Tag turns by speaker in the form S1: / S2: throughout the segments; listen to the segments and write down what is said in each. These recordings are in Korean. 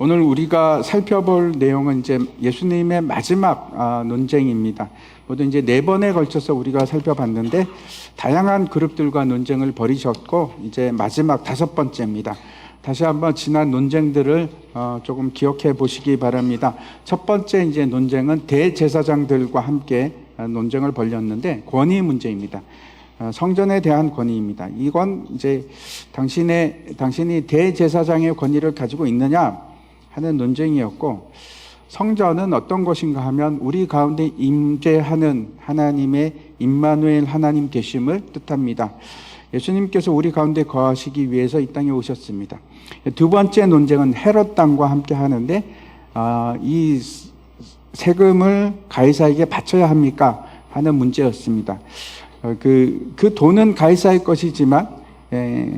S1: 오늘 우리가 살펴볼 내용은 이제 예수님의 마지막 논쟁입니다. 모두 이제 4번에 걸쳐서 우리가 살펴봤는데 다양한 그룹들과 논쟁을 벌이셨고 이제 마지막 5번째입니다. 다시 한번 지난 논쟁들을 조금 기억해 보시기 바랍니다. 첫 번째 이제 논쟁은 대제사장들과 함께 논쟁을 벌였는데 권위 문제입니다. 성전에 대한 권위입니다. 이건 이제 당신이 대제사장의 권위를 가지고 있느냐 하는 논쟁이었고, 성전은 어떤 것인가 하면 우리 가운데 임재하는 하나님의 임마누엘 하나님 되심을 뜻합니다. 예수님께서 우리 가운데 거하시기 위해서 이 땅에 오셨습니다. 두 번째 논쟁은 헤롯 땅과 함께 하는데 이 세금을 가이사에게 바쳐야 합니까 하는 문제였습니다. 그 돈은 가이사의 것이지만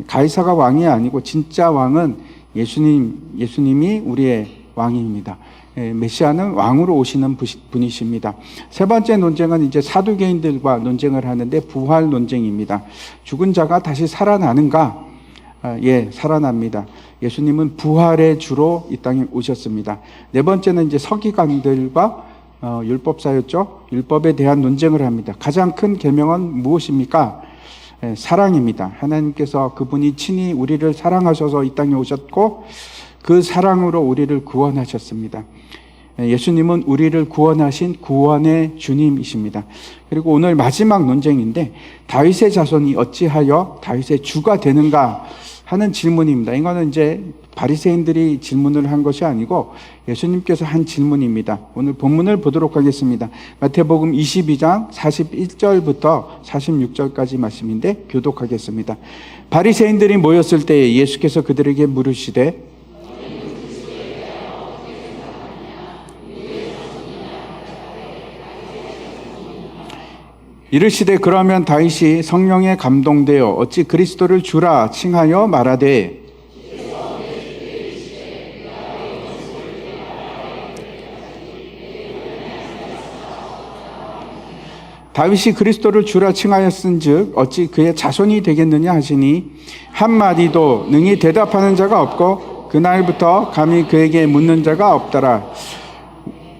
S1: 가이사가 왕이 아니고 진짜 왕은 예수님이 우리의 왕입니다. 메시아는 왕으로 오시는 분이십니다. 세 번째 논쟁은 이제 사두개인들과 논쟁을 하는데 부활 논쟁입니다. 죽은 자가 다시 살아나는가? 예, 살아납니다. 예수님은 부활의 주로 이 땅에 오셨습니다. 네 번째는 이제 서기관들과 율법사였죠. 율법에 대한 논쟁을 합니다. 가장 큰 계명은 무엇입니까? 사랑입니다. 하나님께서 그분이 친히 우리를 사랑하셔서 이 땅에 오셨고 그 사랑으로 우리를 구원하셨습니다. 예수님은 우리를 구원하신 구원의 주님이십니다. 그리고 오늘 마지막 논쟁인데 다윗의 자손이 어찌하여 다윗의 주가 되는가 하는 질문입니다. 이거는 이제 바리새인들이 질문을 한 것이 아니고 예수님께서 한 질문입니다. 오늘 본문을 보도록 하겠습니다. 마태복음 22장 41절부터 46절까지 말씀인데 교독하겠습니다. 바리새인들이 모였을 때 예수께서 그들에게 물으시되 이르시되 그러면 다윗이 성령에 감동되어 어찌 그리스도를 주라 칭하여 말하되 다윗이 그리스도를 주라 칭하였은즉 어찌 그의 자손이 되겠느냐 하시니 한마디도 능히 대답하는 자가 없고 그날부터 감히 그에게 묻는 자가 없더라.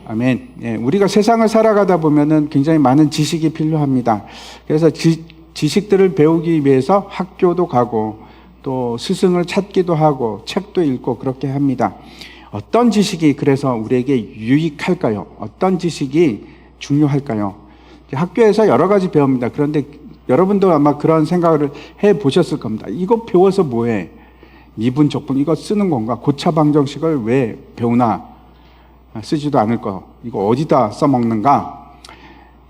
S1: 아멘. 예, 우리가 세상을 살아가다 보면은 굉장히 많은 지식이 필요합니다. 그래서 지식들을 배우기 위해서 학교도 가고 또 스승을 찾기도 하고 책도 읽고 그렇게 합니다. 어떤 지식이 그래서 우리에게 유익할까요? 어떤 지식이 중요할까요? 학교에서 여러 가지 배웁니다. 그런데 여러분도 아마 그런 생각을 해 보셨을 겁니다. 이거 배워서 뭐해? 미분, 적분 이거 쓰는 건가? 고차 방정식을 왜 배우나? 쓰지도 않을 거. 이거 어디다 써먹는가?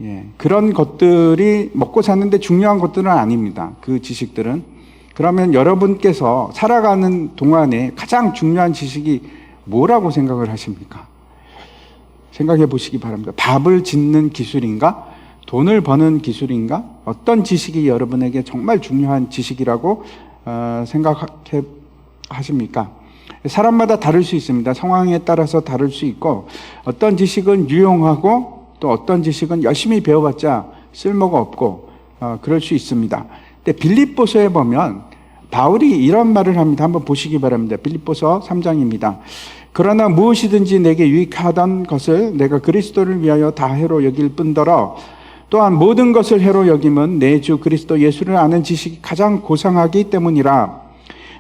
S1: 예, 그런 것들이 먹고 사는데 중요한 것들은 아닙니다. 그 지식들은. 그러면 여러분께서 살아가는 동안에 가장 중요한 지식이 뭐라고 생각을 하십니까? 생각해 보시기 바랍니다. 밥을 짓는 기술인가? 돈을 버는 기술인가? 어떤 지식이 여러분에게 정말 중요한 지식이라고 생각해 하십니까? 사람마다 다를 수 있습니다. 상황에 따라서 다를 수 있고 어떤 지식은 유용하고 또 어떤 지식은 열심히 배워봤자 쓸모가 없고 그럴 수 있습니다. 근데 빌립보서에 보면 바울이 이런 말을 합니다. 한번 보시기 바랍니다. 빌립보서 3장입니다. 그러나 무엇이든지 내게 유익하던 것을 내가 그리스도를 위하여 다 해로 여길 뿐더러 또한 모든 것을 해로 여김은 내 주 그리스도 예수를 아는 지식이 가장 고상하기 때문이라.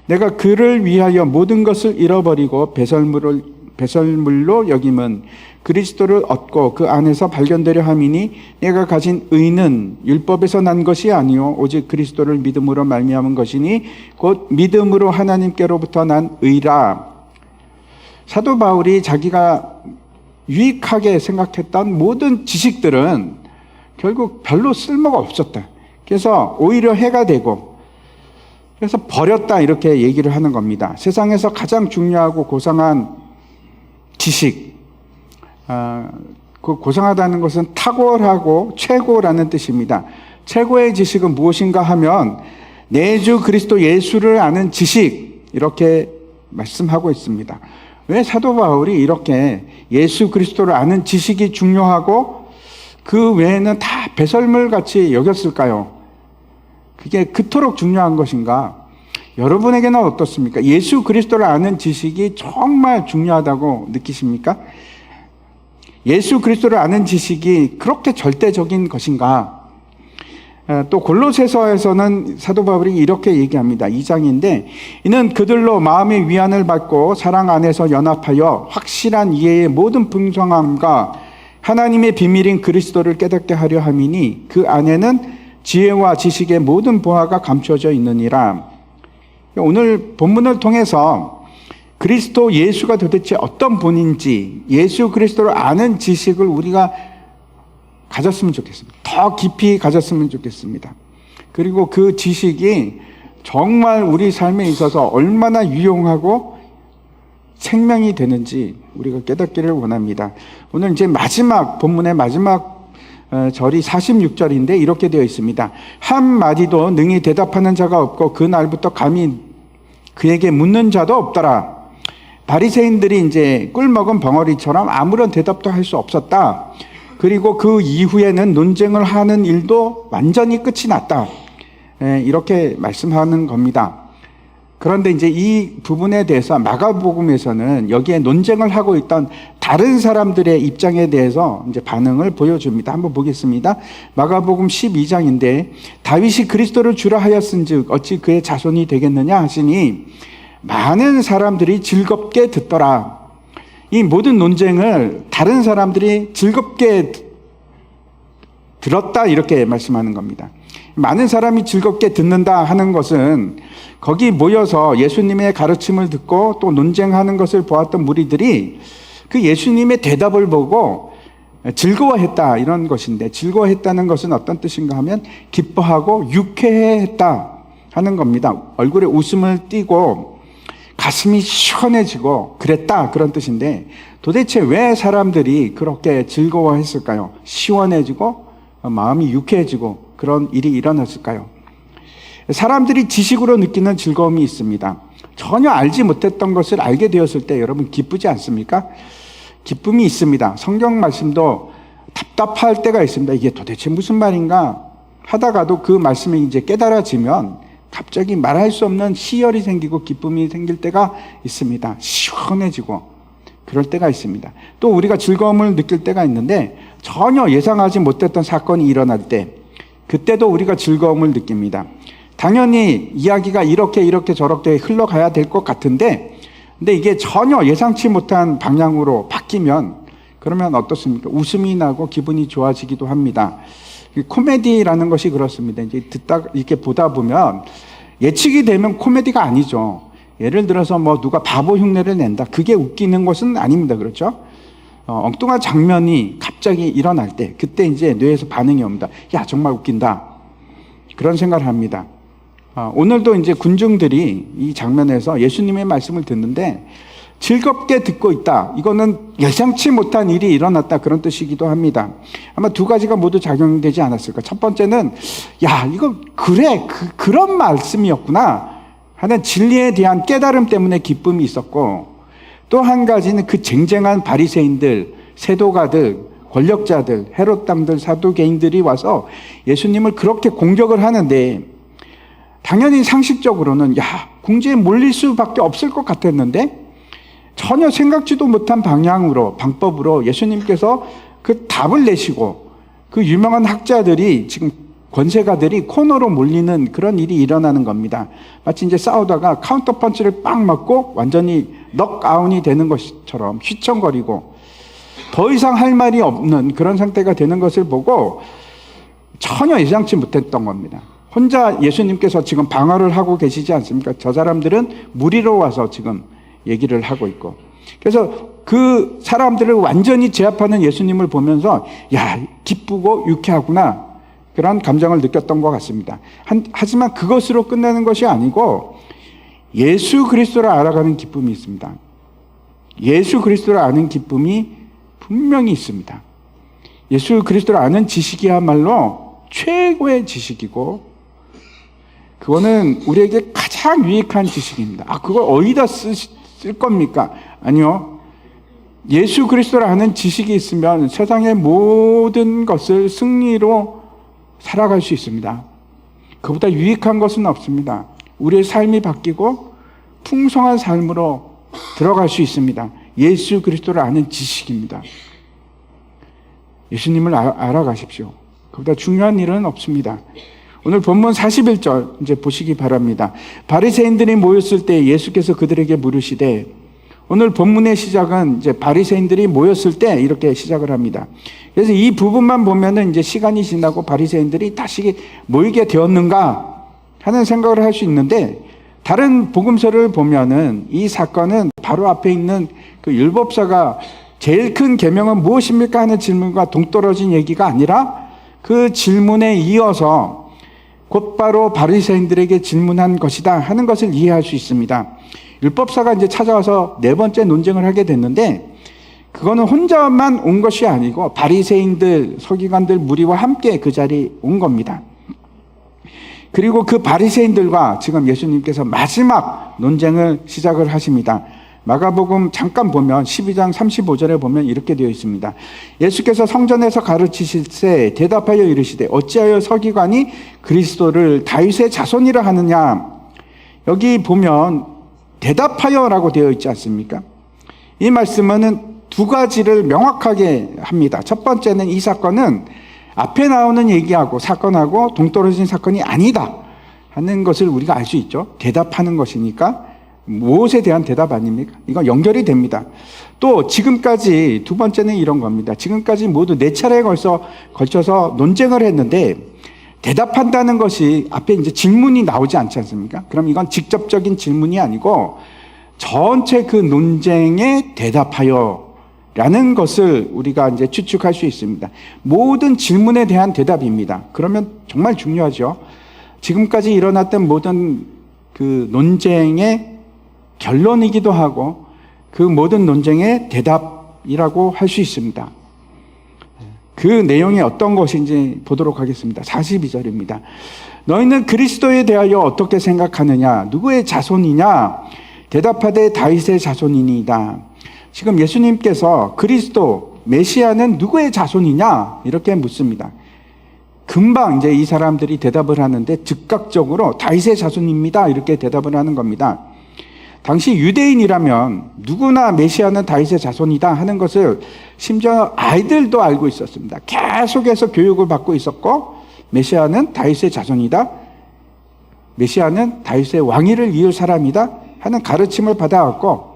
S1: 내가 그를 위하여 모든 것을 잃어버리고 배설물로 여김은 그리스도를 얻고 그 안에서 발견되려 함이니 내가 가진 의는 율법에서 난 것이 아니요 오직 그리스도를 믿음으로 말미암은 것이니 곧 믿음으로 하나님께로부터 난 의라. 사도 바울이 자기가 유익하게 생각했던 모든 지식들은 결국 별로 쓸모가 없었다. 그래서 오히려 해가 되고 그래서 버렸다 이렇게 얘기를 하는 겁니다. 세상에서 가장 중요하고 고상한 지식, 그 고상하다는 것은 탁월하고 최고라는 뜻입니다. 최고의 지식은 무엇인가 하면 내 주 그리스도 예수를 아는 지식 이렇게 말씀하고 있습니다. 왜 사도 바울이 이렇게 예수 그리스도를 아는 지식이 중요하고 그 외에는 다 배설물 같이 여겼을까요? 그게 그토록 중요한 것인가? 여러분에게는 어떻습니까? 예수 그리스도를 아는 지식이 정말 중요하다고 느끼십니까? 예수 그리스도를 아는 지식이 그렇게 절대적인 것인가? 또 골로새서에서는 사도 바울이 이렇게 얘기합니다. 2장인데 이는 그들로 마음의 위안을 받고 사랑 안에서 연합하여 확실한 이해의 모든 풍성함과 하나님의 비밀인 그리스도를 깨닫게 하려 함이니 그 안에는 지혜와 지식의 모든 보화가 감춰져 있느니라. 오늘 본문을 통해서 그리스도 예수가 도대체 어떤 분인지 예수 그리스도를 아는 지식을 우리가 가졌으면 좋겠습니다. 더 깊이 가졌으면 좋겠습니다. 그리고 그 지식이 정말 우리 삶에 있어서 얼마나 유용하고 생명이 되는지 우리가 깨닫기를 원합니다. 오늘 이제 본문의 마지막 절이 46절인데 이렇게 되어 있습니다. 한마디도 능히 대답하는 자가 없고 그날부터 감히 그에게 묻는 자도 없더라. 바리새인들이 이제 꿀먹은 벙어리처럼 아무런 대답도 할 수 없었다. 그리고 그 이후에는 논쟁을 하는 일도 완전히 끝이 났다. 이렇게 말씀하는 겁니다. 그런데 이제 이 부분에 대해서 마가복음에서는 여기에 논쟁을 하고 있던 다른 사람들의 입장에 대해서 이제 반응을 보여줍니다. 한번 보겠습니다. 마가복음 12장인데 다윗이 그리스도를 주라 하였은즉 어찌 그의 자손이 되겠느냐 하시니 많은 사람들이 즐겁게 듣더라. 이 모든 논쟁을 다른 사람들이 즐겁게 들었다 이렇게 말씀하는 겁니다. 많은 사람이 즐겁게 듣는다 하는 것은 거기 모여서 예수님의 가르침을 듣고 또 논쟁하는 것을 보았던 무리들이 그 예수님의 대답을 보고 즐거워했다 이런 것인데, 즐거워했다는 것은 어떤 뜻인가 하면 기뻐하고 유쾌했다 하는 겁니다. 얼굴에 웃음을 띠고 가슴이 시원해지고 그랬다 그런 뜻인데, 도대체 왜 사람들이 그렇게 즐거워했을까요? 시원해지고 마음이 유쾌해지고 그런 일이 일어났을까요? 사람들이 지식으로 느끼는 즐거움이 있습니다. 전혀 알지 못했던 것을 알게 되었을 때 여러분 기쁘지 않습니까? 기쁨이 있습니다. 성경 말씀도 답답할 때가 있습니다. 이게 도대체 무슨 말인가 하다가도 그 말씀이 이제 깨달아지면 갑자기 말할 수 없는 희열이 생기고 기쁨이 생길 때가 있습니다. 시원해지고 그럴 때가 있습니다. 또 우리가 즐거움을 느낄 때가 있는데 전혀 예상하지 못했던 사건이 일어날 때, 그때도 우리가 즐거움을 느낍니다. 당연히 이야기가 이렇게 저렇게 흘러가야 될 것 같은데, 근데 이게 전혀 예상치 못한 방향으로 바뀌면 그러면 어떻습니까? 웃음이 나고 기분이 좋아지기도 합니다. 코미디라는 것이 그렇습니다. 이제 이렇게 보다 보면 예측이 되면 코미디가 아니죠. 예를 들어서 누가 바보 흉내를 낸다. 그게 웃기는 것은 아닙니다. 그렇죠? 엉뚱한 장면이 갑자기 일어날 때, 그때 이제 뇌에서 반응이 옵니다. 야, 정말 웃긴다. 그런 생각을 합니다. 오늘도 이제 군중들이 이 장면에서 예수님의 말씀을 듣는데 즐겁게 듣고 있다. 이거는 예상치 못한 일이 일어났다. 그런 뜻이기도 합니다. 아마 두 가지가 모두 작용되지 않았을까. 첫 번째는, 야, 이거 그래. 그런 말씀이었구나 하는 진리에 대한 깨달음 때문에 기쁨이 있었고, 또 한 가지는 그 쟁쟁한 바리새인들, 세도가들, 권력자들, 헤롯 당들, 사두개인들이 와서 예수님을 그렇게 공격을 하는데, 당연히 상식적으로는 궁지에 몰릴 수밖에 없을 것 같았는데 전혀 생각지도 못한 방법으로 예수님께서 그 답을 내시고, 그 유명한 학자들이, 지금 권세가들이 코너로 몰리는 그런 일이 일어나는 겁니다. 마치 이제 싸우다가 카운터 펀치를 빵 맞고 완전히 넉아웃이 되는 것처럼 휘청거리고 더 이상 할 말이 없는 그런 상태가 되는 것을 보고 전혀 예상치 못했던 겁니다. 혼자 예수님께서 지금 방어를 하고 계시지 않습니까? 저 사람들은 무리로 와서 지금 얘기를 하고 있고, 그래서 그 사람들을 완전히 제압하는 예수님을 보면서 야, 기쁘고 유쾌하구나, 그런 감정을 느꼈던 것 같습니다. 하지만 그것으로 끝내는 것이 아니고 예수 그리스도를 알아가는 기쁨이 있습니다. 예수 그리스도를 아는 기쁨이 분명히 있습니다. 예수 그리스도를 아는 지식이야말로 최고의 지식이고, 그거는 우리에게 가장 유익한 지식입니다. 그걸 어디다 쓸 겁니까? 아니요. 예수 그리스도를 아는 지식이 있으면 세상의 모든 것을 승리로 살아갈 수 있습니다. 그보다 유익한 것은 없습니다. 우리의 삶이 바뀌고 풍성한 삶으로 들어갈 수 있습니다. 예수 그리스도를 아는 지식입니다. 예수님을 알아가십시오. 그보다 중요한 일은 없습니다. 오늘 본문 41절 이제 보시기 바랍니다. 바리새인들이 모였을 때 예수께서 그들에게 물으시되, 오늘 본문의 시작은 이제 바리새인들이 모였을 때 이렇게 시작을 합니다. 그래서 이 부분만 보면은 이제 시간이 지나고 바리새인들이 다시 모이게 되었는가 하는 생각을 할 수 있는데, 다른 복음서를 보면은 이 사건은 바로 앞에 있는 그 율법사가 제일 큰 계명은 무엇입니까 하는 질문과 동떨어진 얘기가 아니라 그 질문에 이어서 곧바로 바리새인들에게 질문한 것이다 하는 것을 이해할 수 있습니다. 율법사가 이제 찾아와서 네 번째 논쟁을 하게 됐는데, 그거는 혼자만 온 것이 아니고 바리새인들, 서기관들 무리와 함께 그 자리에 온 겁니다. 그리고 그 바리새인들과 지금 예수님께서 마지막 논쟁을 시작을 하십니다. 마가복음 잠깐 보면 12장 35절에 보면 이렇게 되어 있습니다. 예수께서 성전에서 가르치실새 대답하여 이르시되, 어찌하여 서기관이 그리스도를 다윗의 자손이라 하느냐. 여기 보면 대답하여라고 되어 있지 않습니까? 이 말씀은 두 가지를 명확하게 합니다. 첫 번째는 이 사건은 앞에 나오는 얘기하고 사건하고 동떨어진 사건이 아니다 하는 것을 우리가 알 수 있죠. 대답하는 것이니까 무엇에 대한 대답 아닙니까? 이건 연결이 됩니다. 또 지금까지 두 번째는 이런 겁니다. 지금까지 모두 네 차례에 걸쳐서 논쟁을 했는데 대답한다는 것이 앞에 이제 질문이 나오지 않지 않습니까? 그럼 이건 직접적인 질문이 아니고 전체 그 논쟁에 대답하여 라는 것을 우리가 이제 추측할 수 있습니다. 모든 질문에 대한 대답입니다. 그러면 정말 중요하죠. 지금까지 일어났던 모든 그 논쟁의 결론이기도 하고 그 모든 논쟁의 대답이라고 할 수 있습니다. 그 내용이 어떤 것인지 보도록 하겠습니다. 42절입니다. 너희는 그리스도에 대하여 어떻게 생각하느냐? 누구의 자손이냐? 대답하되 다윗의 자손이니이다. 지금 예수님께서 그리스도, 메시아는 누구의 자손이냐? 이렇게 묻습니다. 금방 이제 이 사람들이 대답을 하는데 즉각적으로 다윗의 자손입니다. 이렇게 대답을 하는 겁니다. 당시 유대인이라면 누구나 메시아는 다윗의 자손이다 하는 것을 심지어 아이들도 알고 있었습니다. 계속해서 교육을 받고 있었고, 메시아는 다윗의 자손이다, 메시아는 다윗의 왕위를 이을 사람이다 하는 가르침을 받아왔고,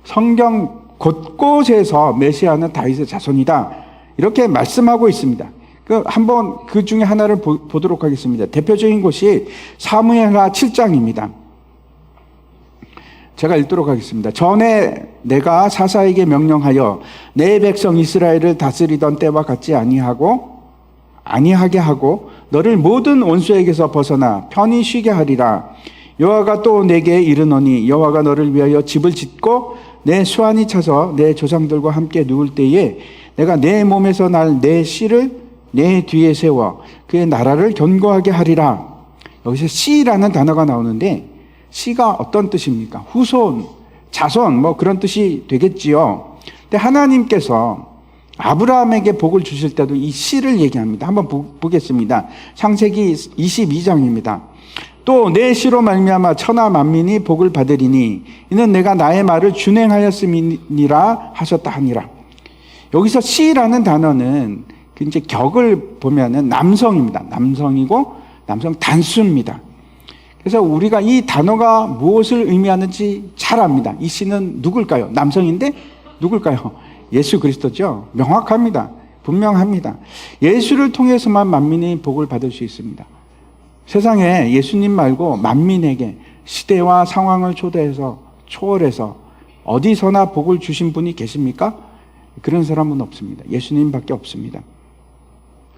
S1: 성경 곳곳에서 메시아는 다윗의 자손이다 이렇게 말씀하고 있습니다. 한번 그 중에 하나를 보도록 하겠습니다. 대표적인 곳이 사무엘하 7장입니다. 제가 읽도록 하겠습니다. 전에 내가 사사에게 명령하여 내 백성 이스라엘을 다스리던 때와 같지 아니하게 하고 너를 모든 원수에게서 벗어나 편히 쉬게 하리라. 여호와가 또 내게 이르노니 여호와가 너를 위하여 집을 짓고 내 수완이 차서 내 조상들과 함께 누울 때에 내가 내 몸에서 날 내 씨를 내 뒤에 세워 그의 나라를 견고하게 하리라. 여기서 씨라는 단어가 나오는데 씨가 어떤 뜻입니까? 후손, 자손 뭐 그런 뜻이 되겠지요. 근데 하나님께서 아브라함에게 복을 주실 때도 이 씨를 얘기합니다. 한번 보겠습니다. 창세기 22장입니다. 또 내 씨로 말미암아 천하 만민이 복을 받으리니 이는 내가 나의 말을 준행하였음이니라 하셨다 하니라. 여기서 씨라는 단어는 이제 격을 보면은 남성입니다. 남성이고 남성 단수입니다. 그래서 우리가 이 단어가 무엇을 의미하는지 잘 압니다. 이 씨는 누굴까요? 남성인데 누굴까요? 예수 그리스도죠. 명확합니다. 분명합니다. 예수를 통해서만 만민이 복을 받을 수 있습니다. 세상에 예수님 말고 만민에게 시대와 상황을 초월해서 어디서나 복을 주신 분이 계십니까? 그런 사람은 없습니다. 예수님밖에 없습니다.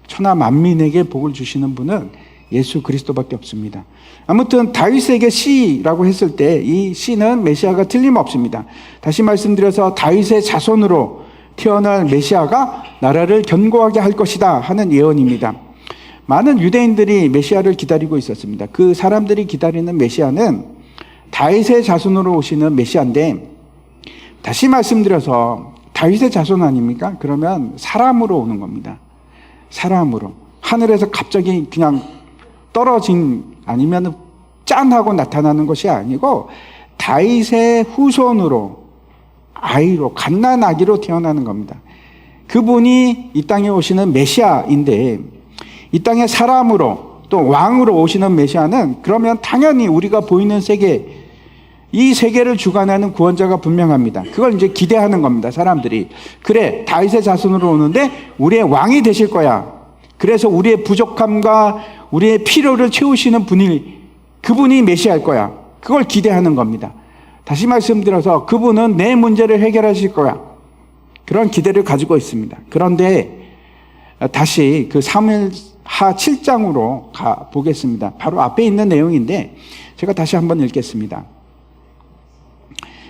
S1: 천하 만민에게 복을 주시는 분은 예수 그리스도밖에 없습니다. 아무튼 다윗에게 씨라고 했을 때 이 씨는 메시아가 틀림없습니다. 다시 말씀드려서 다윗의 자손으로 태어날 메시아가 나라를 견고하게 할 것이다 하는 예언입니다. 많은 유대인들이 메시아를 기다리고 있었습니다. 그 사람들이 기다리는 메시아는 다윗의 자손으로 오시는 메시아인데, 다시 말씀드려서 다윗의 자손 아닙니까? 그러면 사람으로 오는 겁니다. 사람으로. 하늘에서 갑자기 그냥 떨어진, 아니면 짠 하고 나타나는 것이 아니고 다윗의 후손으로 아이로 갓난 아기로 태어나는 겁니다. 그분이 이 땅에 오시는 메시아인데 이 땅에 사람으로 또 왕으로 오시는 메시아는 그러면 당연히 우리가 보이는 세계 이 세계를 주관하는 구원자가 분명합니다. 그걸 이제 기대하는 겁니다. 사람들이. 그래, 다윗의 자손으로 오는데 우리의 왕이 되실 거야. 그래서 우리의 부족함과 우리의 필요를 채우시는 그분이 메시아일 거야. 그걸 기대하는 겁니다. 다시 말씀드려서 그분은 내 문제를 해결하실 거야. 그런 기대를 가지고 있습니다. 그런데 다시 그 사무엘하 7장으로 가 보겠습니다. 바로 앞에 있는 내용인데 제가 다시 한번 읽겠습니다.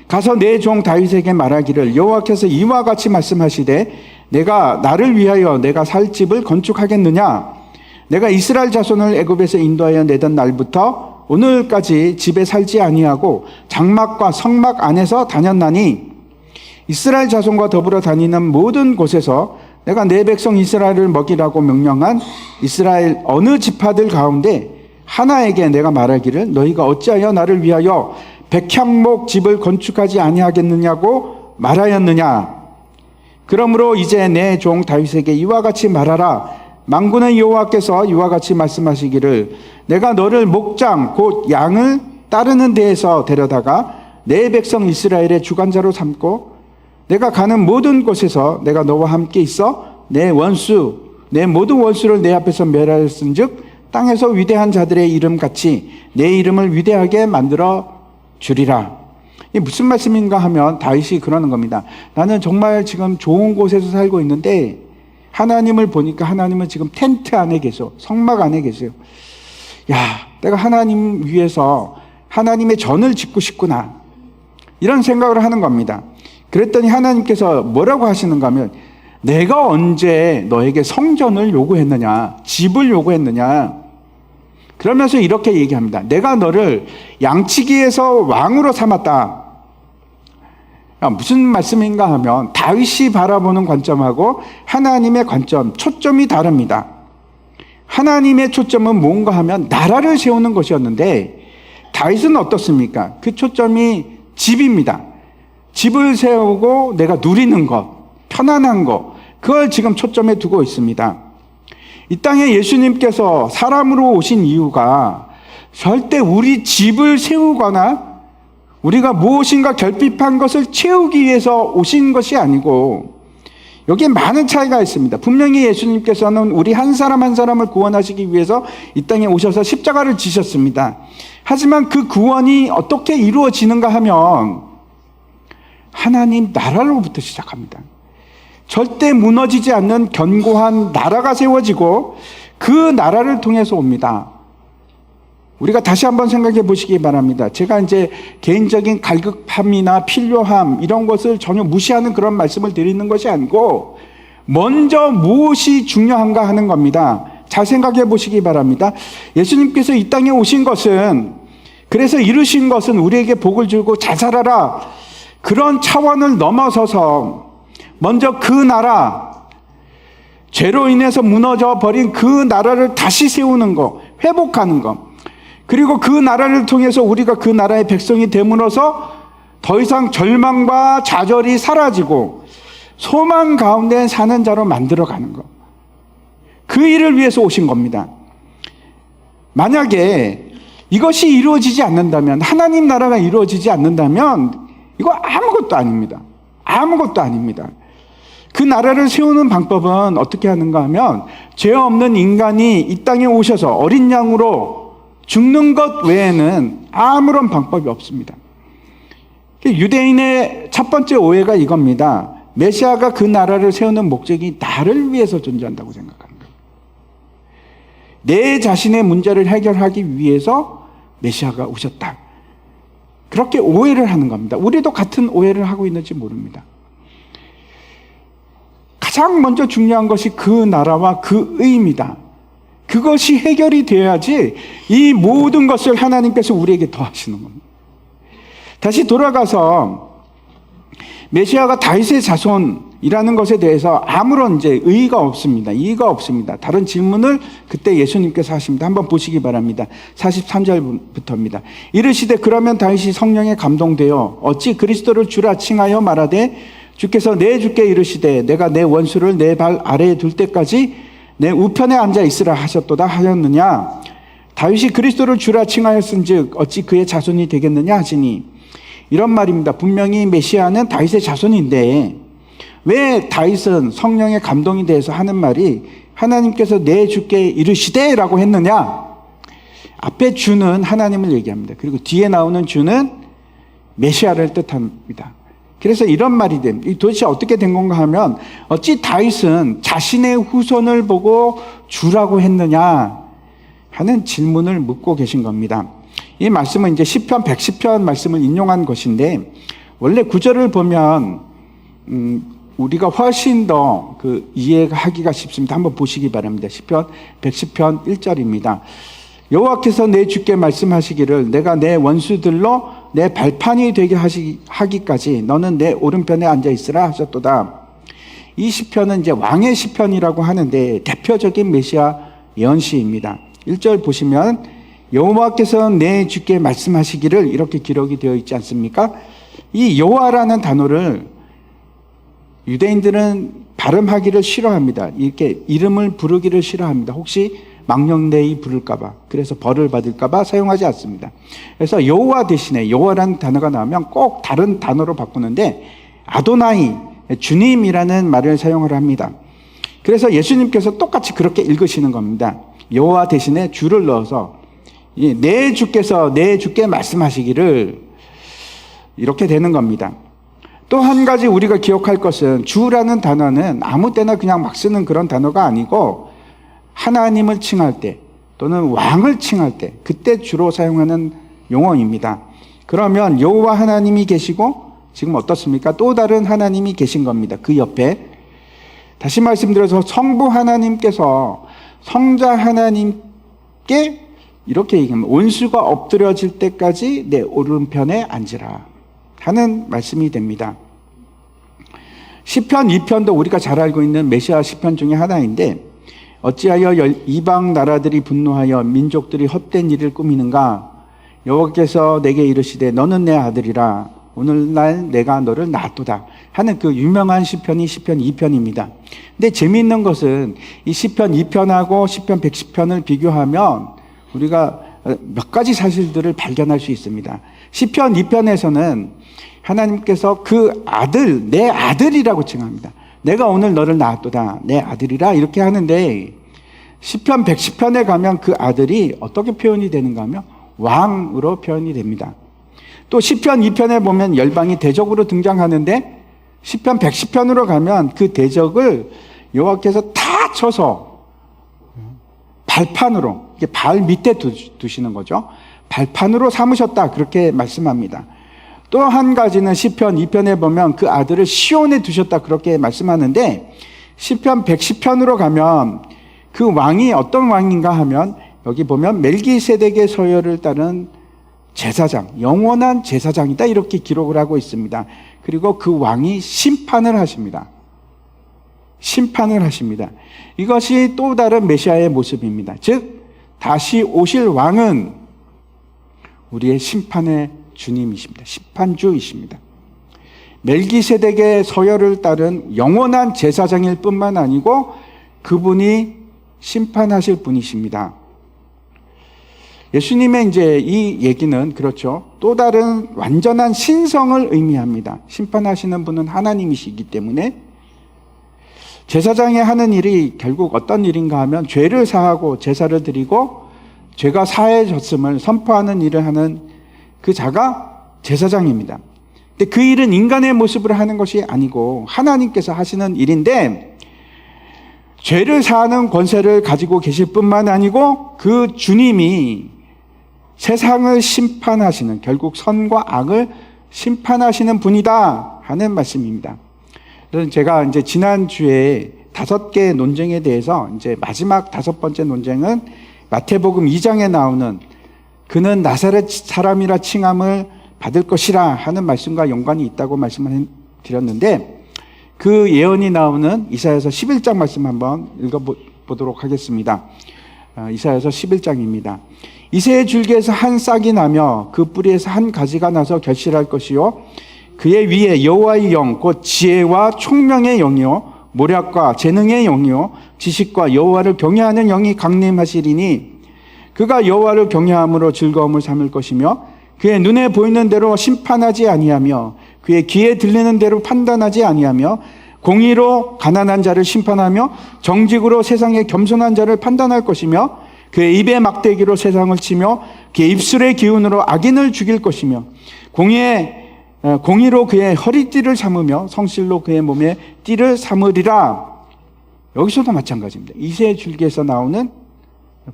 S1: 가서 내 종 다윗에게 말하기를 여호와께서 이와 같이 말씀하시되 내가 나를 위하여 내가 살 집을 건축하겠느냐? 내가 이스라엘 자손을 애굽에서 인도하여 내던 날부터 오늘까지 집에 살지 아니하고 장막과 성막 안에서 다녔나니 이스라엘 자손과 더불어 다니는 모든 곳에서 내가 내 백성 이스라엘을 먹이라고 명령한 이스라엘 어느 지파들 가운데 하나에게 내가 말하기를 너희가 어찌하여 나를 위하여 백향목 집을 건축하지 아니하겠느냐고 말하였느냐. 그러므로 이제 내 종 다윗에게 이와 같이 말하라. 만군의 여호와께서 이와 같이 말씀하시기를 내가 너를 목장 곧 양을 따르는 데에서 데려다가 내 백성 이스라엘의 주관자로 삼고 내가 가는 모든 곳에서 내가 너와 함께 있어 내 모든 원수를 내 앞에서 멸하였은즉 땅에서 위대한 자들의 이름 같이 내 이름을 위대하게 만들어 주리라. 이게 무슨 말씀인가 하면 다윗이 그러는 겁니다. 나는 정말 지금 좋은 곳에서 살고 있는데 하나님을 보니까 하나님은 지금 텐트 안에 계셔. 성막 안에 계세요. 야, 내가 하나님 위해서 하나님의 전을 짓고 싶구나. 이런 생각을 하는 겁니다. 그랬더니 하나님께서 뭐라고 하시는가 하면 내가 언제 너에게 성전을 요구했느냐, 집을 요구했느냐. 그러면서 이렇게 얘기합니다. 내가 너를 양치기에서 왕으로 삼았다. 무슨 말씀인가 하면 다윗이 바라보는 관점하고 하나님의 관점, 초점이 다릅니다. 하나님의 초점은 뭔가 하면 나라를 세우는 것이었는데 다윗은 어떻습니까? 그 초점이 집입니다. 집을 세우고 내가 누리는 것, 편안한 것, 그걸 지금 초점에 두고 있습니다. 이 땅에 예수님께서 사람으로 오신 이유가 절대 우리 집을 세우거나 우리가 무엇인가 결핍한 것을 채우기 위해서 오신 것이 아니고 여기에 많은 차이가 있습니다. 분명히 예수님께서는 우리 한 사람 한 사람을 구원하시기 위해서 이 땅에 오셔서 십자가를 지셨습니다. 하지만 그 구원이 어떻게 이루어지는가 하면 하나님 나라로부터 시작합니다. 절대 무너지지 않는 견고한 나라가 세워지고 그 나라를 통해서 옵니다. 우리가 다시 한번 생각해 보시기 바랍니다. 제가 이제 개인적인 갈급함이나 필요함 이런 것을 전혀 무시하는 그런 말씀을 드리는 것이 아니고 먼저 무엇이 중요한가 하는 겁니다. 잘 생각해 보시기 바랍니다. 예수님께서 이 땅에 오신 것은 그래서 이루신 것은 우리에게 복을 주고 잘 살아라 그런 차원을 넘어서서 먼저 그 나라, 죄로 인해서 무너져 버린 그 나라를 다시 세우는 것, 회복하는 것. 그리고 그 나라를 통해서 우리가 그 나라의 백성이 됨으로써 더 이상 절망과 좌절이 사라지고 소망 가운데 사는 자로 만들어가는 것. 그 일을 위해서 오신 겁니다. 만약에 이것이 이루어지지 않는다면, 하나님 나라가 이루어지지 않는다면 이거 아무것도 아닙니다. 아무것도 아닙니다. 그 나라를 세우는 방법은 어떻게 하는가 하면 죄 없는 인간이 이 땅에 오셔서 어린 양으로 죽는 것 외에는 아무런 방법이 없습니다. 유대인의 첫 번째 오해가 이겁니다. 메시아가 그 나라를 세우는 목적이 나를 위해서 존재한다고 생각하는 거예요. 내 자신의 문제를 해결하기 위해서 메시아가 오셨다. 그렇게 오해를 하는 겁니다. 우리도 같은 오해를 하고 있는지 모릅니다. 가장 먼저 중요한 것이 그 나라와 그 의입니다. 그것이 해결이 되어야지 이 모든 것을 하나님께서 우리에게 더하시는 겁니다. 다시 돌아가서 메시아가 다윗의 자손, 이라는 것에 대해서 아무런 이제 의의가 없습니다. 이의가 없습니다. 다른 질문을 그때 예수님께서 하십니다. 한번 보시기 바랍니다. 43절부터입니다. 이르시되 그러면 다윗이 성령에 감동되어 어찌 그리스도를 주라 칭하여 말하되 주께서 내 주께 이르시되 내가 내 원수를 내 발 아래에 둘 때까지 내 우편에 앉아 있으라 하셨도다 하였느냐. 다윗이 그리스도를 주라 칭하였은즉 어찌 그의 자손이 되겠느냐 하시니, 이런 말입니다. 분명히 메시아는 다윗의 자손인데 왜 다윗은 성령의 감동이 돼서 하는 말이 하나님께서 내 주께 이르시되 라고 했느냐. 앞에 주는 하나님을 얘기합니다. 그리고 뒤에 나오는 주는 메시아를 뜻합니다. 그래서 이런 말이 됩니다. 도대체 어떻게 된 건가 하면 어찌 다윗은 자신의 후손을 보고 주라고 했느냐 하는 질문을 묻고 계신 겁니다. 이 말씀은 이제 시편 110편 말씀을 인용한 것인데, 원래 구절을 보면 우리가 훨씬 더 이해하기가 쉽습니다. 한번 보시기 바랍니다. 시편 110편 1절입니다. 여호와께서 내 주께 말씀하시기를 내가 내 원수들로 내 발판이 되게 하기까지 너는 내 오른편에 앉아 있으라 하셨도다. 이 시편은 이제 왕의 시편이라고 하는데 대표적인 메시아 예언시입니다. 1절 보시면 여호와께서 내 주께 말씀하시기를 이렇게 기록이 되어 있지 않습니까? 이 여호와라는 단어를 유대인들은 발음하기를 싫어합니다. 이렇게 이름을 부르기를 싫어합니다. 혹시 망령되이 부를까봐, 그래서 벌을 받을까봐 사용하지 않습니다. 그래서 여호와 대신에 여호와라는 단어가 나오면 꼭 다른 단어로 바꾸는데 아도나이, 주님이라는 말을 사용을 합니다. 그래서 예수님께서 똑같이 그렇게 읽으시는 겁니다. 여호와 대신에 주를 넣어서 내 주께서 내 주께 말씀하시기를, 이렇게 되는 겁니다. 또 한 가지 우리가 기억할 것은 주라는 단어는 아무 때나 그냥 막 쓰는 그런 단어가 아니고 하나님을 칭할 때 또는 왕을 칭할 때 그때 주로 사용하는 용어입니다. 그러면 여호와 하나님이 계시고 지금 어떻습니까? 또 다른 하나님이 계신 겁니다. 그 옆에. 다시 말씀드려서 성부 하나님께서 성자 하나님께 이렇게 얘기합니다. 원수가 엎드려질 때까지 내 오른편에 앉으라 하는 말씀이 됩니다. 시편 2편도 우리가 잘 알고 있는 메시아 시편 중에 하나인데, 어찌하여 이방 나라들이 분노하여 민족들이 헛된 일을 꾸미는가. 여호와께서 내게 이르시되 너는 내 아들이라 오늘날 내가 너를 낳았도다 하는 그 유명한 시편이 시편 2편입니다. 근데 재미있는 것은 이 시편 2편하고 시편 110편을 비교하면 우리가 몇 가지 사실들을 발견할 수 있습니다. 시편 2편에서는 하나님께서 그 아들, 내 아들이라고 칭합니다. 내가 오늘 너를 낳았도다, 내 아들이라 이렇게 하는데, 시편 110편에 가면 그 아들이 어떻게 표현이 되는가 하면 왕으로 표현이 됩니다. 또 시편 2편에 보면 열방이 대적으로 등장하는데, 시편 110편으로 가면 그 대적을 여호와께서 다 쳐서 발판으로, 이게 발 밑에 두시는 거죠. 발판으로 삼으셨다, 그렇게 말씀합니다. 또 한 가지는 시편 2편에 보면 그 아들을 시온에 두셨다, 그렇게 말씀하는데, 시편 110편으로 가면 그 왕이 어떤 왕인가 하면 여기 보면 멜기세덱의 서열을 따른 제사장, 영원한 제사장이다, 이렇게 기록을 하고 있습니다. 그리고 그 왕이 심판을 하십니다. 심판을 하십니다. 이것이 또 다른 메시아의 모습입니다. 즉 다시 오실 왕은 우리의 심판의 주님이십니다. 심판주이십니다. 멜기세덱의 서열을 따른 영원한 제사장일 뿐만 아니고 그분이 심판하실 분이십니다. 예수님의 이제 이 얘기는 그렇죠. 또 다른 완전한 신성을 의미합니다. 심판하시는 분은 하나님이시기 때문에 제사장이 하는 일이 결국 어떤 일인가 하면 죄를 사하고 제사를 드리고 죄가 사해졌음을 선포하는 일을 하는 그 자가 제사장입니다. 근데 그 일은 인간의 모습으로 하는 것이 아니고 하나님께서 하시는 일인데, 죄를 사하는 권세를 가지고 계실 뿐만 아니고 그 주님이 세상을 심판하시는, 결국 선과 악을 심판하시는 분이다 하는 말씀입니다. 그래서 제가 이제 지난주에 5개의 논쟁에 대해서 이제 마지막 5번째 논쟁은 마태복음 2장에 나오는 그는 나사렛 사람이라 칭함을 받을 것이라 하는 말씀과 연관이 있다고 말씀을 드렸는데, 그 예언이 나오는 이사야서 11장 말씀 한번 읽어보도록 하겠습니다. 이사야서 11장입니다. 이새의 줄기에서 한 싹이 나며 그 뿌리에서 한 가지가 나서 결실할 것이요 그의 위에 여호와의 영 곧 지혜와 총명의 영이요 모략과 재능의 영이요 지식과 여호와를 경외하는 영이 강림하시리니 그가 여호와를 경외함으로 즐거움을 삼을 것이며 그의 눈에 보이는 대로 심판하지 아니하며 그의 귀에 들리는 대로 판단하지 아니하며 공의로 가난한 자를 심판하며 정직으로 세상의 겸손한 자를 판단할 것이며 그의 입의 막대기로 세상을 치며 그의 입술의 기운으로 악인을 죽일 것이며 공의로 그의 허리띠를 삼으며 성실로 그의 몸에 띠를 삼으리라. 여기서도 마찬가지입니다. 이새의 줄기에서 나오는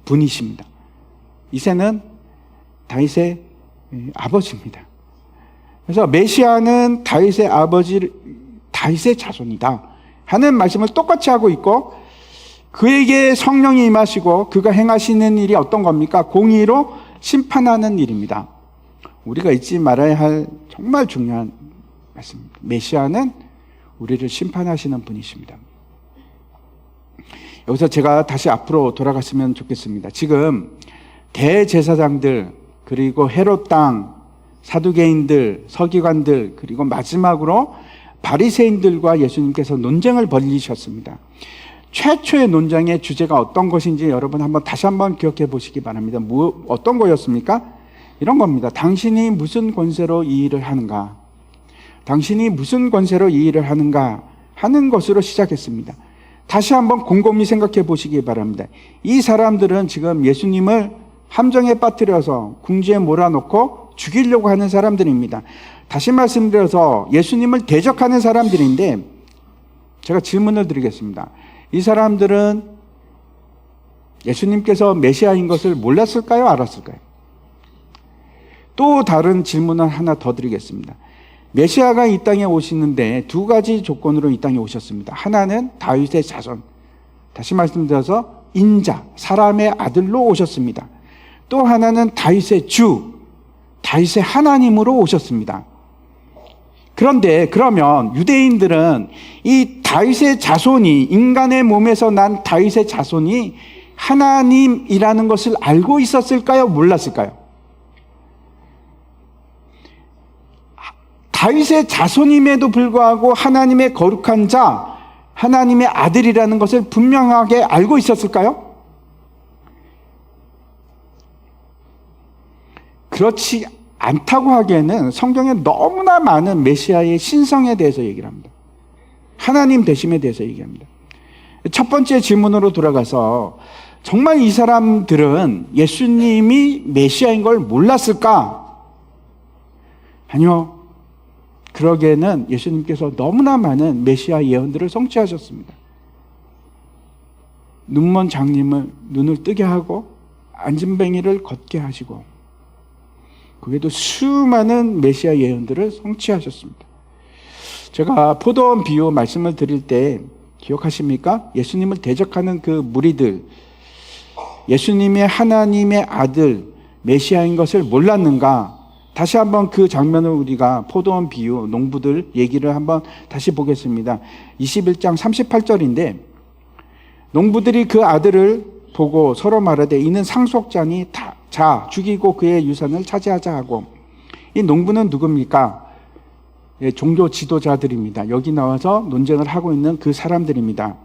S1: 분이십니다. 이새는 다윗의 아버지입니다. 그래서 메시아는 다윗의 아버지, 다윗의 자손이다 하는 말씀을 똑같이 하고 있고 그에게 성령이 임하시고 그가 행하시는 일이 어떤 겁니까? 공의로 심판하는 일입니다. 우리가 잊지 말아야 할 정말 중요한 말씀입니다. 메시아는 우리를 심판하시는 분이십니다. 여기서 제가 다시 앞으로 돌아갔으면 좋겠습니다. 지금 대제사장들 그리고 헤롯 땅 사두개인들 서기관들 그리고 마지막으로 바리새인들과 예수님께서 논쟁을 벌이셨습니다. 최초의 논쟁의 주제가 어떤 것인지 여러분 다시 한번 기억해 보시기 바랍니다. 어떤 거였습니까? 이런 겁니다. 당신이 무슨 권세로 이 일을 하는가? 당신이 무슨 권세로 이 일을 하는가? 하는 것으로 시작했습니다. 다시 한번 곰곰이 생각해 보시기 바랍니다. 이 사람들은 지금 예수님을 함정에 빠뜨려서 궁지에 몰아넣고 죽이려고 하는 사람들입니다. 다시 말씀드려서 예수님을 대적하는 사람들인데 제가 질문을 드리겠습니다. 이 사람들은 예수님께서 메시아인 것을 몰랐을까요? 알았을까요? 또 다른 질문을 하나 더 드리겠습니다. 메시아가 이 땅에 오시는데 두 가지 조건으로 이 땅에 오셨습니다. 하나는 다윗의 자손, 다시 말씀드려서 인자, 사람의 아들로 오셨습니다. 또 하나는 다윗의 주, 다윗의 하나님으로 오셨습니다. 그런데 그러면 유대인들은 이 다윗의 자손이, 인간의 몸에서 난 다윗의 자손이 하나님이라는 것을 알고 있었을까요? 몰랐을까요? 다윗의 자손임에도 불구하고 하나님의 거룩한 자, 하나님의 아들이라는 것을 분명하게 알고 있었을까요? 그렇지 않다고 하기에는 성경에 너무나 많은 메시아의 신성에 대해서 얘기를 합니다. 하나님 되심에 대해서 얘기합니다. 첫 번째 질문으로 돌아가서 정말 이 사람들은 예수님이 메시아인 걸 몰랐을까? 아니요. 그러기에는 예수님께서 너무나 많은 메시아 예언들을 성취하셨습니다. 눈먼 장님을 눈을 뜨게 하고 안진뱅이를 걷게 하시고 그 외에도 수많은 메시아 예언들을 성취하셨습니다. 제가 포도원 비유 말씀을 드릴 때 기억하십니까? 예수님을 대적하는 그 무리들, 예수님이 하나님의 아들 메시아인 것을 몰랐는가? 다시 한번 그 장면을 우리가 포도원 비유, 농부들 얘기를 한번 다시 보겠습니다. 21장 38절인데 농부들이 그 아들을 보고 서로 말하되 이는 상속자니 자 죽이고 그의 유산을 차지하자 하고, 이 농부는 누굽니까? 예, 종교 지도자들입니다. 여기 나와서 논쟁을 하고 있는 그 사람들입니다.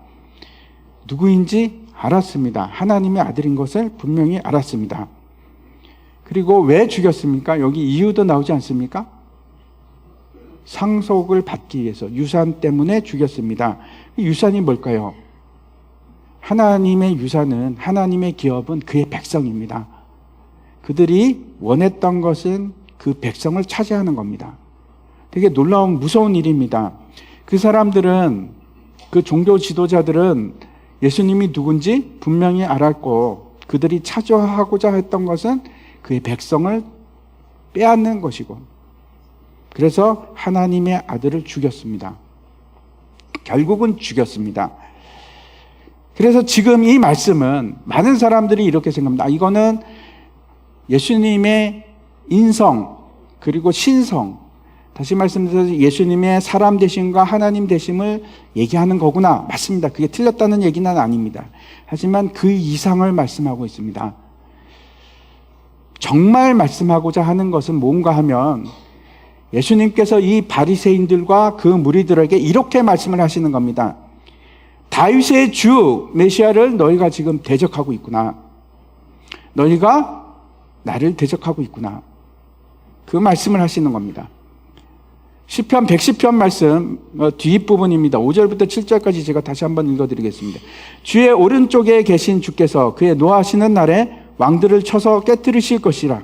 S1: 누구인지 알았습니다. 하나님의 아들인 것을 분명히 알았습니다. 그리고 왜 죽였습니까? 여기 이유도 나오지 않습니까? 상속을 받기 위해서, 유산 때문에 죽였습니다. 유산이 뭘까요? 하나님의 유산은, 하나님의 기업은 그의 백성입니다. 그들이 원했던 것은 그 백성을 차지하는 겁니다. 되게 놀라운 무서운 일입니다. 그 사람들은, 그 종교 지도자들은 예수님이 누군지 분명히 알았고 그들이 차지하고자 했던 것은 그의 백성을 빼앗는 것이고, 그래서 하나님의 아들을 죽였습니다. 결국은 죽였습니다. 그래서 지금 이 말씀은 많은 사람들이 이렇게 생각합니다. 이거는 예수님의 인성 그리고 신성, 다시 말씀드려서 예수님의 사람 되심과 하나님 되심을 얘기하는 거구나. 맞습니다. 그게 틀렸다는 얘기는 아닙니다. 하지만 그 이상을 말씀하고 있습니다. 정말 말씀하고자 하는 것은 뭔가 하면 예수님께서 이 바리새인들과 그 무리들에게 이렇게 말씀을 하시는 겁니다. 다윗의 주 메시아를 너희가 지금 대적하고 있구나. 너희가 나를 대적하고 있구나. 그 말씀을 하시는 겁니다. 시편 110편 말씀 뒷부분입니다. 5절부터 7절까지 제가 다시 한번 읽어드리겠습니다. 주의 오른쪽에 계신 주께서 그의 노하시는 날에 왕들을 쳐서 깨뜨리실 것이라.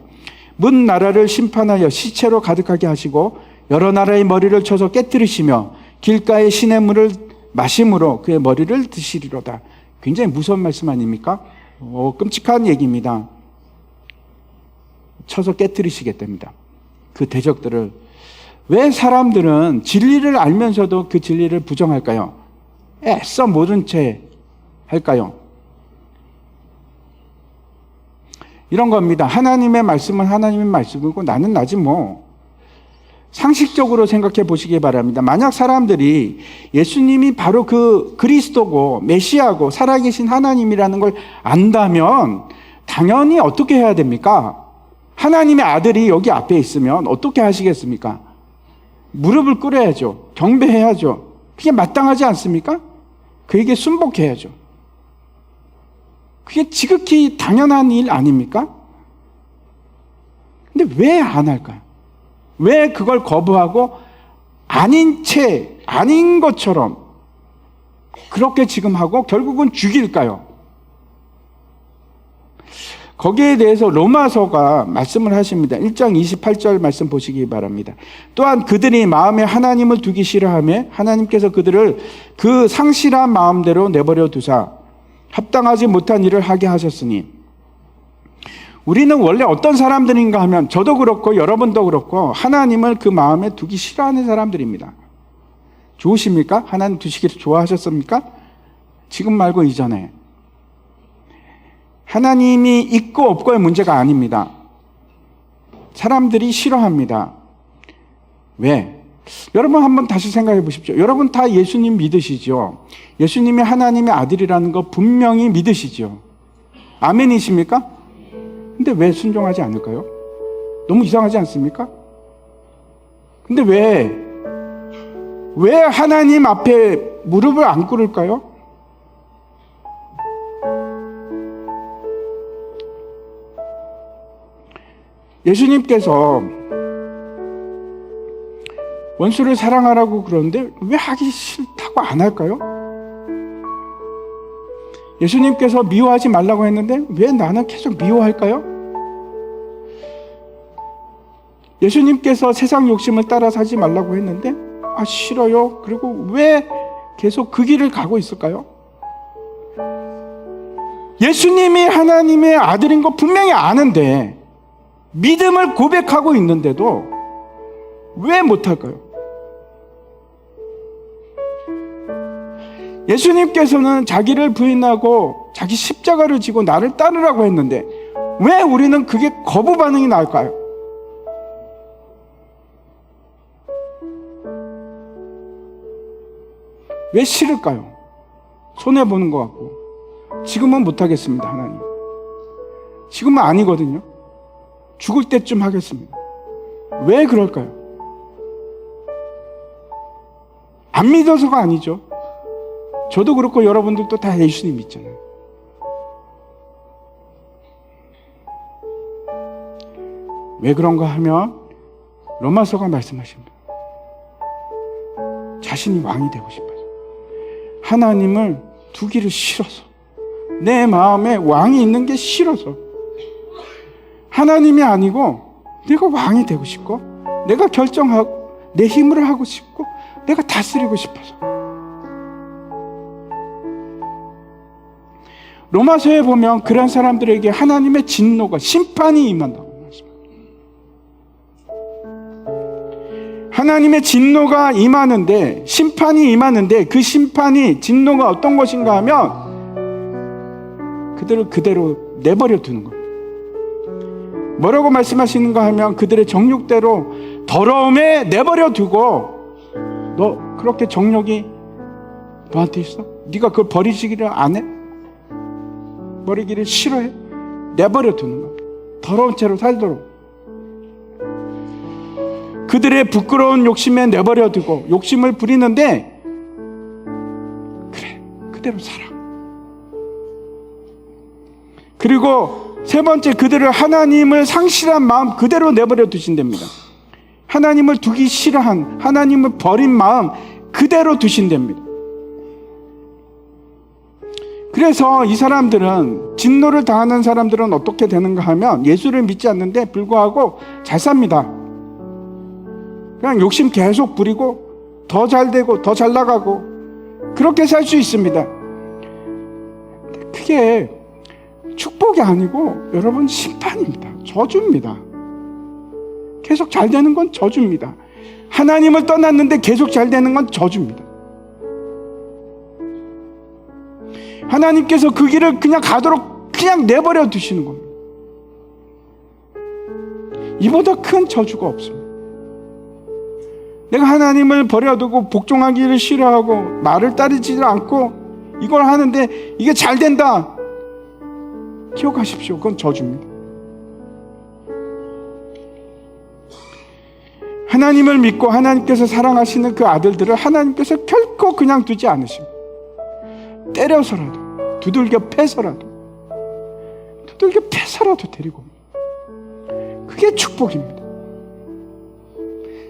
S1: 문 나라를 심판하여 시체로 가득하게 하시고 여러 나라의 머리를 쳐서 깨뜨리시며 길가의 시냇물을 마심으로 그의 머리를 드시리로다. 굉장히 무서운 말씀 아닙니까? 끔찍한 얘기입니다. 쳐서 깨뜨리시겠답니다. 그 대적들을. 왜 사람들은 진리를 알면서도 그 진리를 부정할까요? 애써 모른 채 할까요? 이런 겁니다. 하나님의 말씀은 하나님의 말씀이고 나는 나지 뭐. 상식적으로 생각해 보시기 바랍니다. 만약 사람들이 예수님이 바로 그 그리스도고 메시아고 살아계신 하나님이라는 걸 안다면 당연히 어떻게 해야 됩니까? 하나님의 아들이 여기 앞에 있으면 어떻게 하시겠습니까? 무릎을 꿇어야죠. 경배해야죠. 그게 마땅하지 않습니까? 그에게 순복해야죠. 그게 지극히 당연한 일 아닙니까? 근데 왜 안 할까요? 왜 그걸 거부하고 아닌 채, 아닌 것처럼 그렇게 지금 하고 결국은 죽일까요? 거기에 대해서 로마서가 말씀을 하십니다. 1장 28절 말씀 보시기 바랍니다. 또한 그들이 마음에 하나님을 두기 싫어하며 하나님께서 그들을 그 상실한 마음대로 내버려 두사 합당하지 못한 일을 하게 하셨으니. 우리는 원래 어떤 사람들인가 하면 저도 그렇고 여러분도 그렇고 하나님을 그 마음에 두기 싫어하는 사람들입니다. 좋으십니까? 하나님 두시기를 좋아하셨습니까? 지금 말고 이전에. 하나님이 있고 없고의 문제가 아닙니다. 사람들이 싫어합니다. 왜? 여러분 한번 다시 생각해 보십시오. 여러분 다 예수님 믿으시죠? 예수님이 하나님의 아들이라는 거 분명히 믿으시죠? 아멘이십니까? 근데 왜 순종하지 않을까요? 너무 이상하지 않습니까? 근데 왜 하나님 앞에 무릎을 안 꿇을까요? 예수님께서 원수를 사랑하라고 그러는데 왜 하기 싫다고 안 할까요? 예수님께서 미워하지 말라고 했는데 왜 나는 계속 미워할까요? 예수님께서 세상 욕심을 따라 사지 말라고 했는데 싫어요. 그리고 왜 계속 그 길을 가고 있을까요? 예수님이 하나님의 아들인 거 분명히 아는데 믿음을 고백하고 있는데도 왜 못할까요? 예수님께서는 자기를 부인하고 자기 십자가를 지고 나를 따르라고 했는데 왜 우리는 그게 거부 반응이 나올까요? 왜 싫을까요? 손해보는 것 같고. 지금은 못하겠습니다. 하나님, 지금은 아니거든요. 죽을 때쯤 하겠습니다. 왜 그럴까요? 안 믿어서가 아니죠. 저도 그렇고 여러분들도 다 예수님 믿잖아요. 왜 그런가 하면 로마서가 말씀하십니다. 자신이 왕이 되고 싶어서, 하나님을 두기를 싫어서, 내 마음에 왕이 있는 게 싫어서, 하나님이 아니고 내가 왕이 되고 싶고 내가 결정하고 내 힘으로 하고 싶고 내가 다스리고 싶어서. 로마서에 보면 그런 사람들에게 하나님의 진노가, 심판이 임한다고 말씀합니다. 하나님의 진노가 임하는데, 심판이 임하는데 그 심판이, 진노가 어떤 것인가 하면 그들을 그대로 내버려 두는 겁니다. 뭐라고 말씀하시는가 하면 그들의 정욕대로 더러움에 내버려 두고, 너 그렇게 정욕이 너한테 있어? 네가 그걸 버리기를 안 해? 버리기를 싫어해? 내버려 두는 거야. 더러운 채로 살도록. 그들의 부끄러운 욕심에 내버려 두고 욕심을 부리는데, 그래, 그대로 살아. 그리고 세 번째, 그들을 하나님을 상실한 마음 그대로 내버려 두신답니다. 하나님을 두기 싫어한, 하나님을 버린 마음 그대로 두신답니다. 그래서 이 사람들은, 진노를 당하는 사람들은 어떻게 되는가 하면 예수를 믿지 않는데 불구하고 잘 삽니다. 그냥 욕심 계속 부리고 더 잘 되고 더 잘 나가고 그렇게 살 수 있습니다. 그게 축복이 아니고 여러분, 심판입니다. 저주입니다. 계속 잘 되는 건 저주입니다. 하나님을 떠났는데 계속 잘 되는 건 저주입니다. 하나님께서 그 길을 그냥 가도록 그냥 내버려 두시는 겁니다. 이보다 큰 저주가 없습니다. 내가 하나님을 버려두고 복종하기를 싫어하고 말을 따르지 않고 이걸 하는데 이게 잘 된다, 기억하십시오. 그건 저주입니다. 하나님을 믿고 하나님께서 사랑하시는 그 아들들을 하나님께서 결코 그냥 두지 않으십니다. 때려서라도, 두들겨 패서라도 데리고 옵니다. 그게 축복입니다.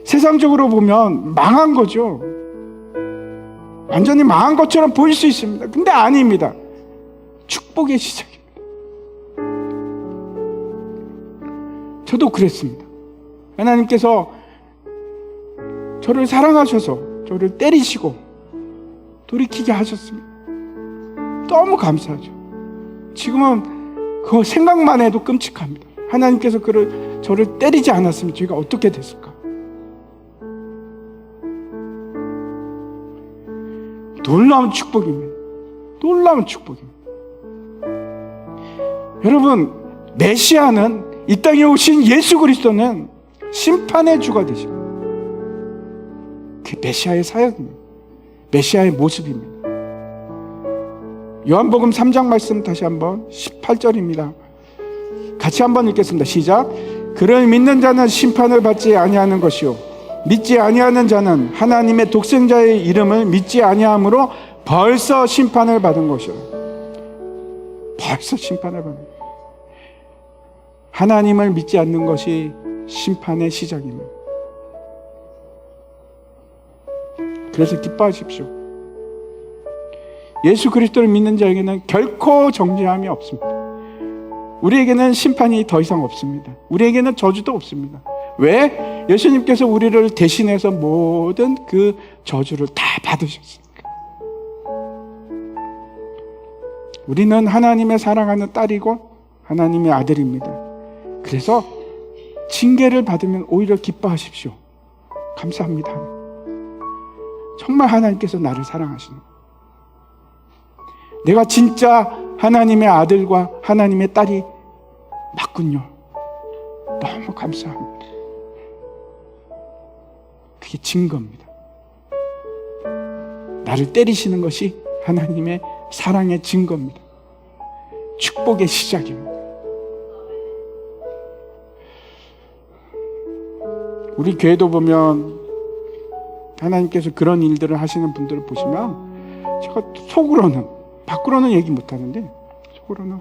S1: 세상적으로 보면 망한 거죠. 완전히 망한 것처럼 보일 수 있습니다. 근데 아닙니다. 축복의 시작입니다. 저도 그랬습니다. 하나님께서 저를 사랑하셔서 저를 때리시고 돌이키게 하셨습니다. 너무 감사하죠. 지금은 그 생각만 해도 끔찍합니다. 하나님께서 저를 때리지 않았으면 저희가 어떻게 됐을까? 놀라운 축복입니다. 놀라운 축복입니다. 여러분, 메시아는, 이 땅에 오신 예수 그리스도는 심판의 주가 되십니다. 그게 메시아의 사역입니다. 메시아의 모습입니다. 요한복음 3장 말씀 다시 한번 18절입니다. 같이 한번 읽겠습니다. 시작. 그를 믿는 자는 심판을 받지 아니하는 것이요 믿지 아니하는 자는 하나님의 독생자의 이름을 믿지 아니함으로 벌써 심판을 받은 것이요. 벌써 심판을 받은 것이요. 하나님을 믿지 않는 것이 심판의 시작입니다. 그래서 기뻐하십시오. 예수 그리스도를 믿는 자에게는 결코 정죄함이 없습니다. 우리에게는 심판이 더 이상 없습니다. 우리에게는 저주도 없습니다. 왜? 예수님께서 우리를 대신해서 모든 그 저주를 다 받으셨으니까. 우리는 하나님의 사랑하는 딸이고 하나님의 아들입니다. 그래서 징계를 받으면 오히려 기뻐하십시오. 감사합니다. 정말 하나님께서 나를 사랑하시는, 내가 진짜 하나님의 아들과 하나님의 딸이 맞군요. 너무 감사합니다. 그게 증거입니다. 나를 때리시는 것이 하나님의 사랑의 증거입니다. 축복의 시작입니다. 우리 교회도 보면 하나님께서 그런 일들을 하시는 분들을 보시면 제가 속으로는, 밖으로는 얘기 못하는데 속으로는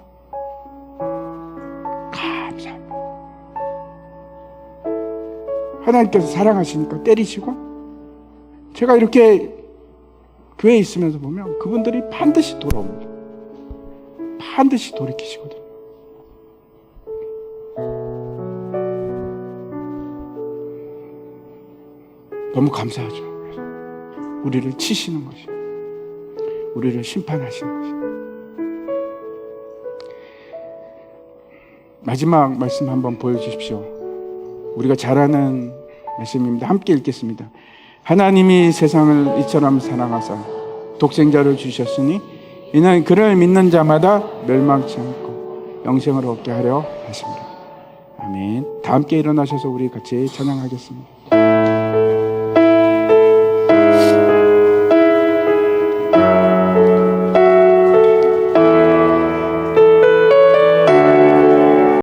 S1: 감사합니다. 하나님께서 사랑하시니까 때리시고, 제가 이렇게 교회에 있으면서 보면 그분들이 반드시 돌아옵니다. 반드시 돌이키시거든요. 너무 감사하죠. 우리를 치시는 것이, 우리를 심판하시는 것이. 마지막 말씀 한번 보여주십시오. 우리가 잘 아는 말씀입니다. 함께 읽겠습니다. 하나님이 세상을 이처럼 사랑하사 독생자를 주셨으니 이는 그를 믿는 자마다 멸망치 않고 영생을 얻게 하려 하십니다. 아멘. 다 함께 일어나셔서 우리 같이 찬양하겠습니다.